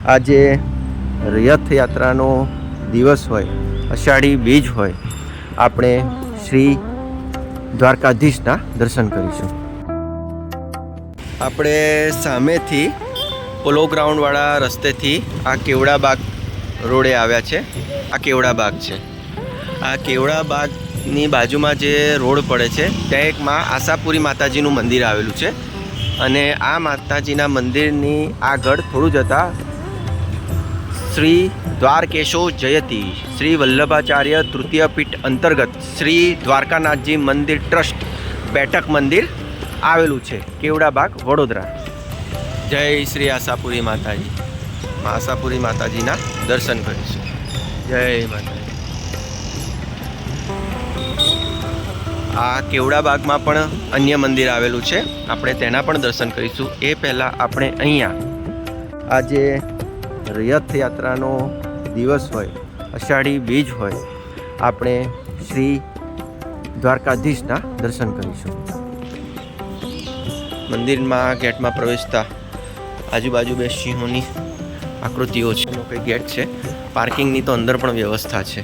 આજે રથયાત્રાનો દિવસ હોય, અષાઢી બીજ હોય, આપણે શ્રી દ્વારકાધીશના દર્શન કરીશું. આપણે સામેથી પોલો ગ્રાઉન્ડવાળા રસ્તેથી આ કેવડા બાગ રોડે આવ્યા છે. આ કેવડા બાગ છે. આ કેવડા બાગની બાજુમાં જે રોડ પડે છે ત્યાં એક માં આશાપુરી માતાજીનું મંદિર આવેલું છે. અને આ માતાજીના મંદિરની આગળ થોડું જતાં શ્રી દ્વારકેશો જયતી શ્રી વલ્લભાચાર્ય તૃતીય પીઠ અંતર્ગત શ્રી દ્વારકાનાથજી મંદિર ટ્રસ્ટ બેઠક મંદિર આવેલું છે, કેવડા બાગ, વડોદરા. જય શ્રી આશાપુરી માતાજી. આશાપુરી માતાજીના દર્શન કરીશું. જય માતાજી. આ કેવડા બાગમાં પણ અન્ય મંદિર આવેલું છે, આપણે તેના પણ દર્શન કરીશું. એ પહેલાં આપણે અહીંયા આજે રથયાત્રાનો દિવસ હોય, અષાઢી બીજ હોય, આપણે શ્રી દ્વારકાધીશના દર્શન કરીશું. મંદિરમાં ગેટમાં પ્રવેશતા આજુબાજુ બે સિંહોની આકૃતિઓ છે. એનો કંઈ ગેટ છે. પાર્કિંગની તો અંદર પણ વ્યવસ્થા છે.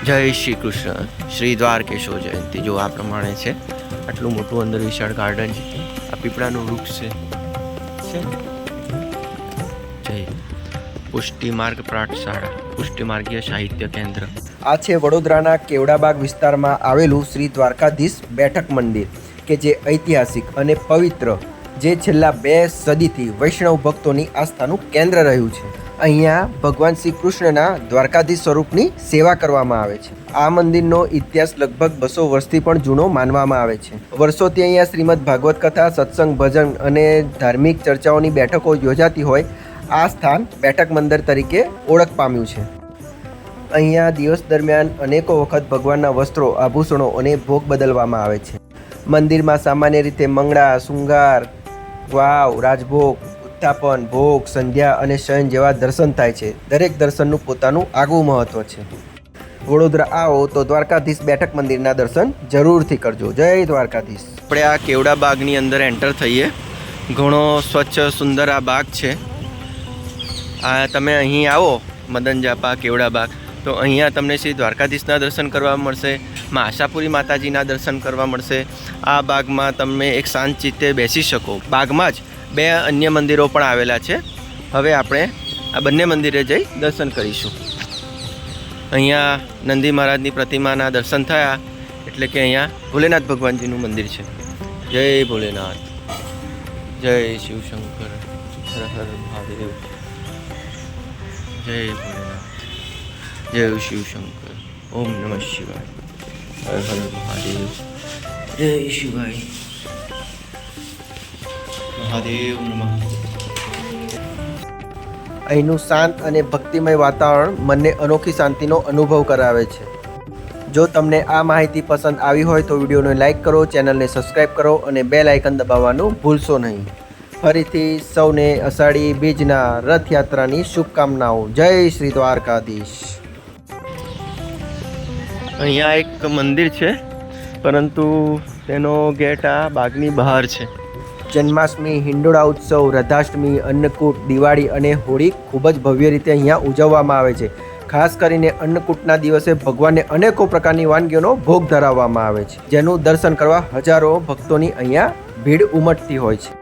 જય શ્રી કૃષ્ણ. શ્રી દ્વારકેશો જયંતી. જો આ પ્રમાણે છે. આટલું મોટું અંદર વિશાળ ગાર્ડન છે. આ પીપળાનું વૃક્ષ છે. જય પુષ્ટિમાર્ગ પાઠશાળા, પુષ્ટિમાર્ગીય સાહિત્ય કેન્દ્ર. આ છે વડોદરાના કેવડાબાગ વિસ્તારમાં આવેલું શ્રી દ્વારકાધીશ બેઠક મંદિર, કે જે ઐતિહાસિક અને પવિત્ર, જે છેલ્લા 2 સદીથી વૈષ્ણવ ભક્તોની આસ્થાનું કેન્દ્ર રહ્યું છે. અહીંયા ભગવાન શ્રી કૃષ્ણના દ્વારકાધીશ સ્વરૂપની સેવા કરવામાં આવે છે. આ મંદિરનો ઇતિહાસ લગભગ 200 વર્ષથી પણ જૂનો માનવામાં આવે છે. વર્ષોથી અહીંયા શ્રીમદ ભાગવત કથા, સત્સંગ, ભજન અને ધાર્મિક ચર્ચાઓની બેઠકો યોજાતી હોય આ સ્થાન બેઠક મંદિર તરીકે ઓળખ પામ્યું છે. અહીંયા દિવસ દરમિયાન અનેકો વખત ભગવાનના વસ્ત્રો, આભૂષણો અને ભોગ બદલવામાં આવે છે. મંદિરમાં સામાન્ય રીતે મંગળા, શૃંગાર, વાવ, રાજભોગ, ઉત્થાપન, ભોગ, સંધ્યા અને શયન જેવા દર્શન થાય છે. દરેક દર્શનનું પોતાનું આગવું મહત્વ છે. વડોદરા આવો તો દ્વારકાધીશ બેઠક મંદિરના દર્શન જરૂરથી કરજો. જય દ્વારકાધીશ. આપણે આ કેવડા બાગની અંદર એન્ટર થઈએ. ઘણો સ્વચ્છ સુંદર આ બાગ છે. આ તમે અહીં આવો મદન જાપા કેવડા બાગ, તો અહીંયા તમને શ્રી દ્વારકાધીશના દર્શન કરવા મળશે, માં આશાપુરી માતાજીના દર્શન કરવા મળશે. આ બાગમાં તમે એક શાંત ચિત્તે બેસી શકો. બાગમાં જ 2 અન્ય મંદિરો પણ આવેલા છે. હવે આપણે આ બંને મંદિરે જઈ દર્શન કરીશું. અહીંયા નંદી મહારાજની પ્રતિમાના દર્શન થયા એટલે કે અહીંયા ભોલેનાથ ભગવાનજીનું મંદિર છે. જય ભોલેનાથ. જય શિવશંકર. હર હર મહાદેવ. જય ભોલેનાથ. જય શિવશંકર. ઓમ નમઃ શિવાય. હર હર મહાદેવ. જય શિવાય. મહાદેવ નમઃ. અહીંનું શાંત અને ભક્તિમય વાતાવરણ મનને અનોખી શાંતિનો અનુભવ કરાવે છે. જો તમને આ માહિતી પસંદ આવી હોય તો વિડીયોને લાઇક કરો, ચેનલને સબસ્ક્રાઈબ કરો અને બેલ આઇકન દબાવવાનું ભૂલશો નહીં. ફરીથી સૌને અષાઢી બીજના રથયાત્રાની શુભકામનાઓ. જય શ્રી દ્વારકાધીશ. અહીંયા એક મંદિર છે, પરંતુ તેનો ગેટ આ બાગની બહાર છે. જન્માષ્ટમી, હિંડોળા ઉત્સવ, રથાષ્ટમી, અન્નકૂટ, દિવાળી અને હોળી ખૂબ જ ભવ્ય રીતે અહીંયા ઉજવવામાં આવે છે. ખાસ કરીને અન્નકૂટના દિવસે ભગવાનને અનેકો પ્રકારની વાનગીઓનો ભોગ ધરાવવામાં આવે છે, જેનું દર્શન કરવા હજારો ભક્તોની અહીંયા ભીડ ઉમટતી હોય છે.